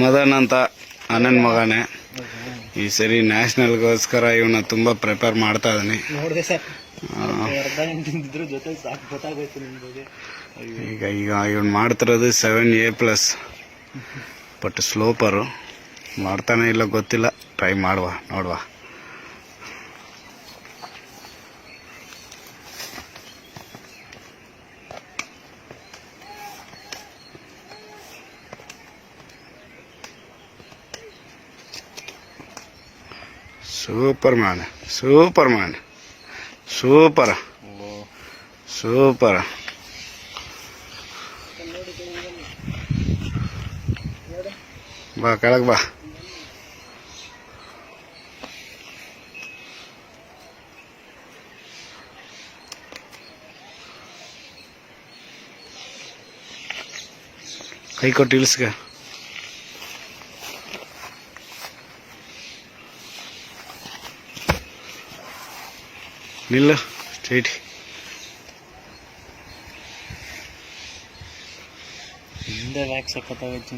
ಮದನ್ ಅಂತ ಅಣ್ಣನ ಮಗನೇ. ಈ ಸರಿ ನ್ಯಾಷನಲ್ಗೋಸ್ಕರ ಇವನ್ನ ತುಂಬ ಪ್ರಿಪೇರ್ ಮಾಡ್ತಾ ಇದ್ದೀನಿ. ಈಗ ಇವನು ಮಾಡ್ತಿರೋದು 7A+, ಬಟ್ ಸ್ಲೋಪರು. ಮಾಡ್ತಾನೆ ಇಲ್ಲ ಗೊತ್ತಿಲ್ಲ, ಟ್ರೈ ಮಾಡುವ, ನೋಡುವ. Super man, super man, super super. ಬಾ ಕೆಳಗೆ ಬಾ. ಕೈ ಕೊಟ್ಟು ಇಳಿಸ್ಕ. ನಿಲ್ಲು ಸ್ಟ್ರೈಟ್. ಹಿಂದೆ ವ್ಯಾಕ್ಸ್ ಸಖತ್ತಾಗೈತೆ.